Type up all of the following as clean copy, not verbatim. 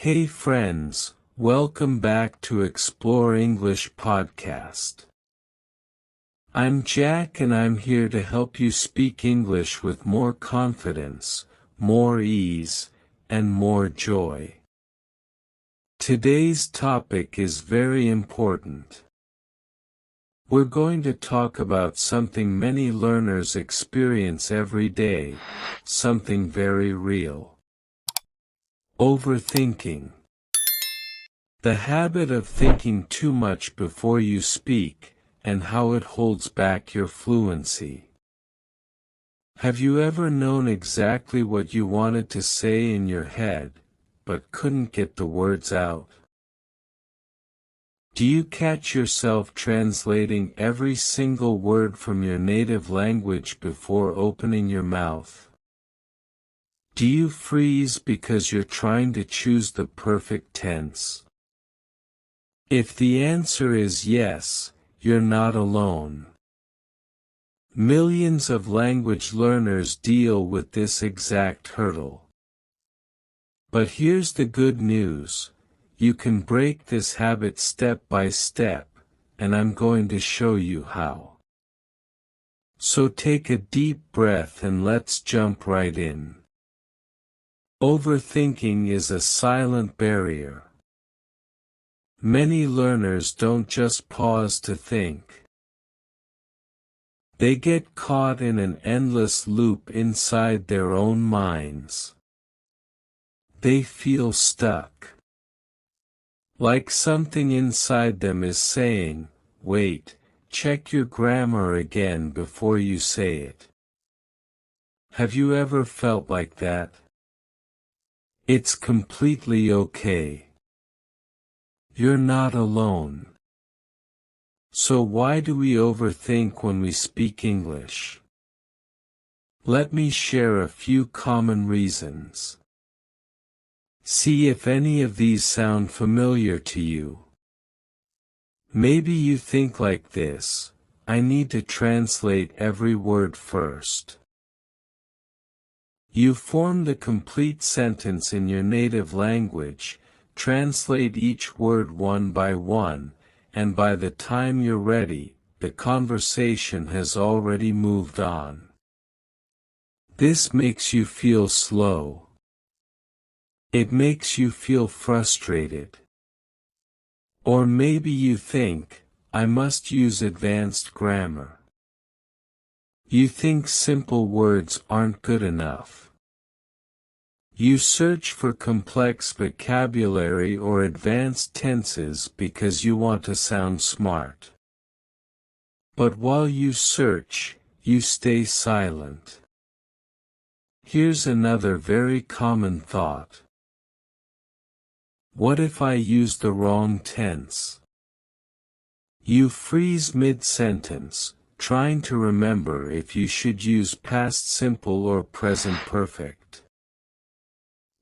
Hey friends, welcome back to Explore English podcast. I'm Jack and I'm here to help you speak English with more confidence, more ease, and more joy. Today's topic is very important. We're going to talk about something many learners experience every day, something very real. Overthinking. The habit of thinking too much before you speak, and how it holds back your fluency. Have you ever known exactly what you wanted to say in your head, but couldn't get the words out? Do you catch yourself translating every single word from your native language before opening your mouth? Do you freeze because you're trying to choose the perfect tense? If the answer is yes, you're not alone. Millions of language learners deal with this exact hurdle. But here's the good news: you can break this habit step by step, and I'm going to show you how. So take a deep breath and let's jump right in. Overthinking is a silent barrier. Many learners don't just pause to think. They get caught in an endless loop inside their own minds. They feel stuck. Like something inside them is saying, "Wait, check your grammar again before you say it." Have you ever felt like that? It's completely okay. You're not alone. So why do we overthink when we speak English? Let me share a few common reasons. See if any of these sound familiar to you. Maybe you think like this: I need to translate every word first. You form the complete sentence in your native language, translate each word one by one, and by the time you're ready, the conversation has already moved on. This makes you feel slow. It makes you feel frustrated. Or maybe you think, I must use advanced grammar. You think simple words aren't good enough. You search for complex vocabulary or advanced tenses because you want to sound smart. But while you search, you stay silent. Here's another very common thought. What if I use the wrong tense? You freeze mid-sentence, trying to remember if you should use past simple or present perfect.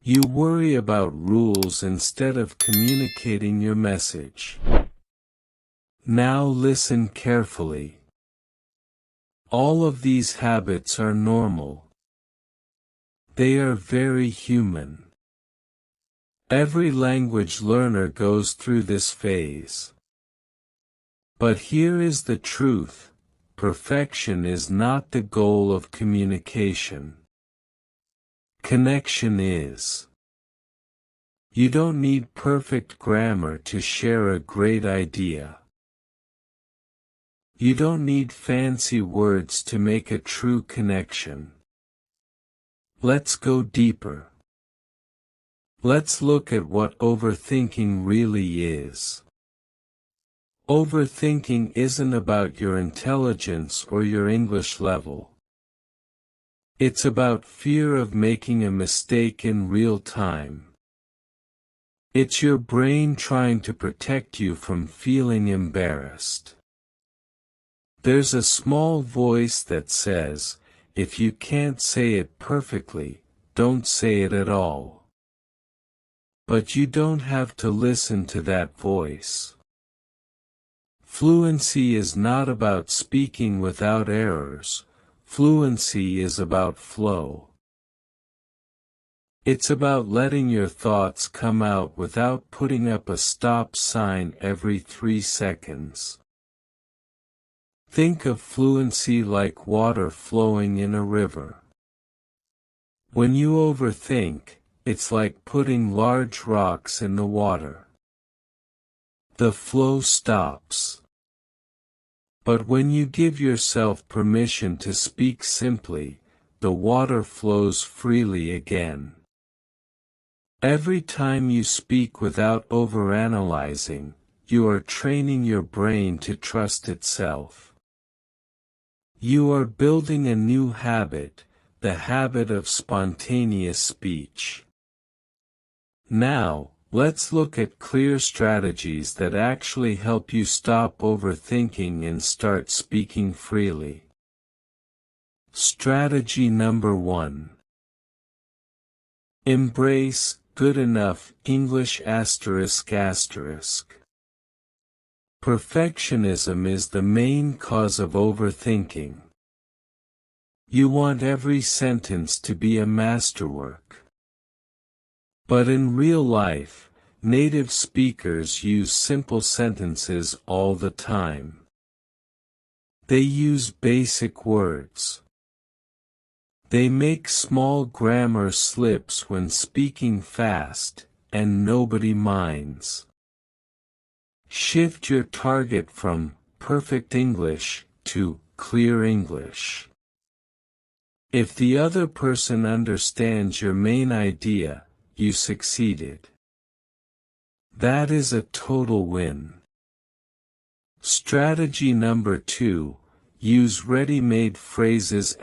You worry about rules instead of communicating your message. Now listen carefully. All of these habits are normal. They are very human. Every language learner goes through this phase. But here is the truth: perfection is not the goal of communication. Connection is. You don't need perfect grammar to share a great idea. You don't need fancy words to make a true connection. Let's go deeper. Let's look at what overthinking really is. Overthinking isn't about your intelligence or your English level. It's about fear of making a mistake in real time. It's your brain trying to protect you from feeling embarrassed. There's a small voice that says, if you can't say it perfectly, don't say it at all. But you don't have to listen to that voice. Fluency is not about speaking without errors. Fluency is about flow. It's about letting your thoughts come out without putting up a stop sign every 3 seconds. Think of fluency like water flowing in a river. When you overthink, it's like putting large rocks in the water. The flow stops. But when you give yourself permission to speak simply, the water flows freely again. Every time you speak without overanalyzing, you are training your brain to trust itself. You are building a new habit, the habit of spontaneous speech. Now, let's look at clear strategies that actually help you stop overthinking and start speaking freely. Strategy number 1. Embrace good enough English ***. Perfectionism is the main cause of overthinking. You want every sentence to be a masterwork. But in real life, native speakers use simple sentences all the time. They use basic words. They make small grammar slips when speaking fast, and nobody minds. Shift your target from perfect English to clear English. If the other person understands your main idea, you succeeded. That is a total win. Strategy number 2. Use ready-made phrases ***.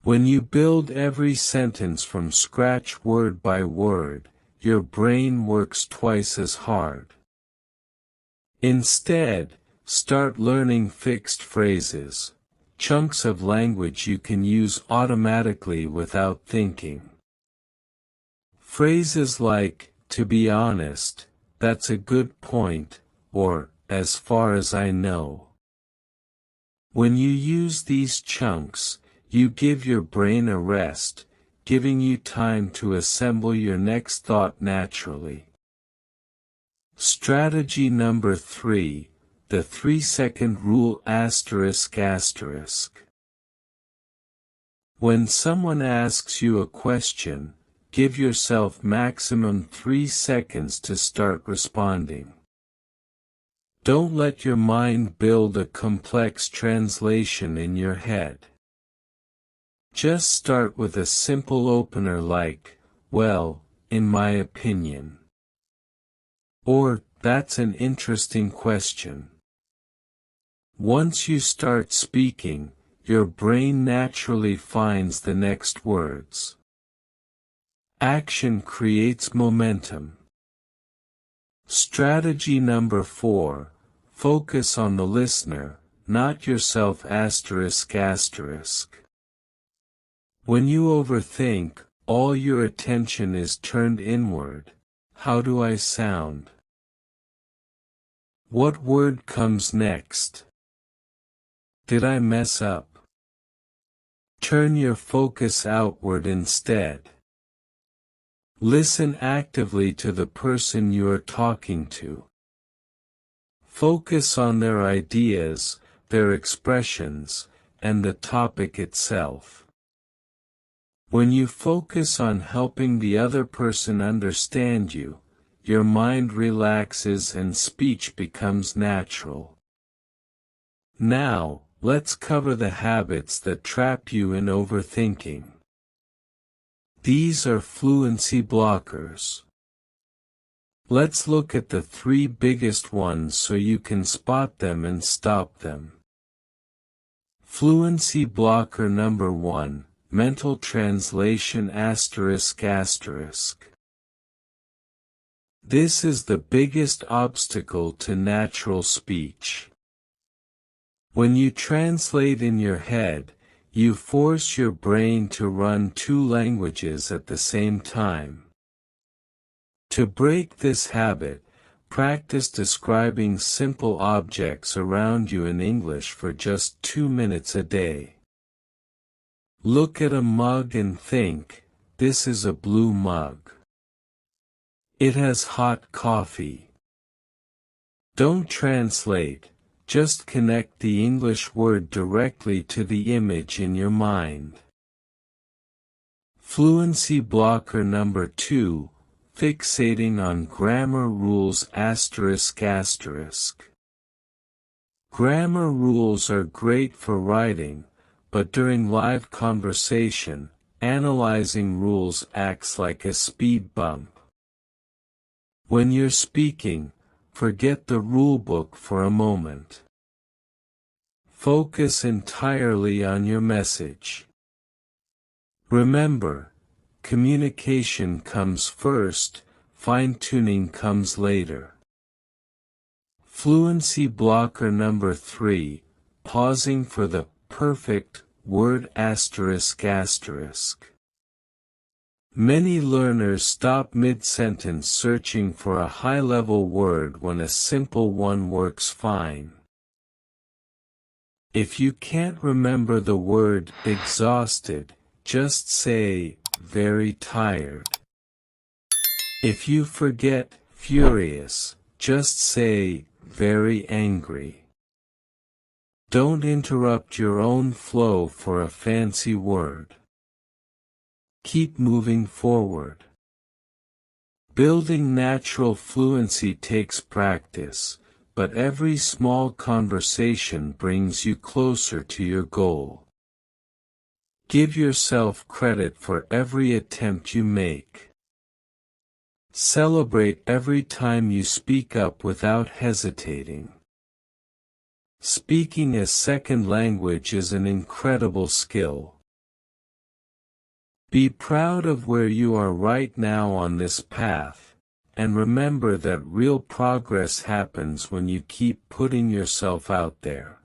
When you build every sentence from scratch word by word, your brain works twice as hard. Instead, start learning fixed phrases, chunks of language you can use automatically without thinking. Phrases like, "to be honest, that's a good point," or, "as far as I know." When you use these chunks, you give your brain a rest, giving you time to assemble your next thought naturally. Strategy number 3, the 3-second rule ***. When someone asks you a question, give yourself maximum 3 seconds to start responding. Don't let your mind build a complex translation in your head. Just start with a simple opener like, "Well, in my opinion." Or, "That's an interesting question." Once you start speaking, your brain naturally finds the next words. Action creates momentum. Strategy number 4, focus on the listener, not yourself ***. When you overthink, all your attention is turned inward. How do I sound? What word comes next? Did I mess up? Turn your focus outward instead. Listen actively to the person you are talking to. Focus on their ideas, their expressions, and the topic itself. When you focus on helping the other person understand you, your mind relaxes and speech becomes natural. Now, let's cover the habits that trap you in overthinking. These are fluency blockers. Let's look at the 3 biggest ones so you can spot them and stop them. Fluency blocker number 1, mental translation ***. This is the biggest obstacle to natural speech. When you translate in your head, you force your brain to run 2 languages at the same time. To break this habit, practice describing simple objects around you in English for just 2 minutes a day. Look at a mug and think, this is a blue mug. It has hot coffee. Don't translate, just connect the English word directly to the image in your mind. Fluency blocker number 2, fixating on grammar rules ***. Grammar rules are great for writing, but during live conversation, analyzing rules acts like a speed bump. When you're speaking, forget the rulebook for a moment. Focus entirely on your message. Remember, communication comes first, fine-tuning comes later. Fluency blocker number 3, pausing for the perfect word ***. Many learners stop mid-sentence searching for a high-level word when a simple one works fine. If you can't remember the word exhausted, just say, very tired. If you forget furious, just say, very angry. Don't interrupt your own flow for a fancy word. Keep moving forward. Building natural fluency takes practice, but every small conversation brings you closer to your goal. Give yourself credit for every attempt you make. Celebrate every time you speak up without hesitating. Speaking a second language is an incredible skill. Be proud of where you are right now on this path, and remember that real progress happens when you keep putting yourself out there.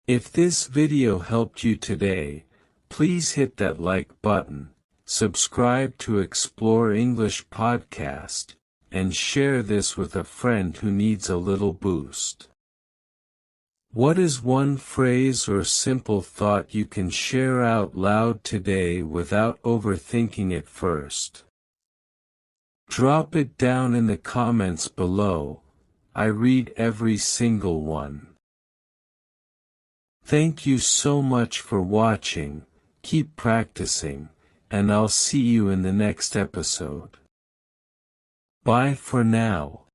If this video helped you today, please hit that like button, subscribe to Explore English Podcast, and share this with a friend who needs a little boost. What is one phrase or simple thought you can share out loud today without overthinking it first? Drop it down in the comments below. I read every single one. Thank you so much for watching, keep practicing, and I'll see you in the next episode. Bye for now.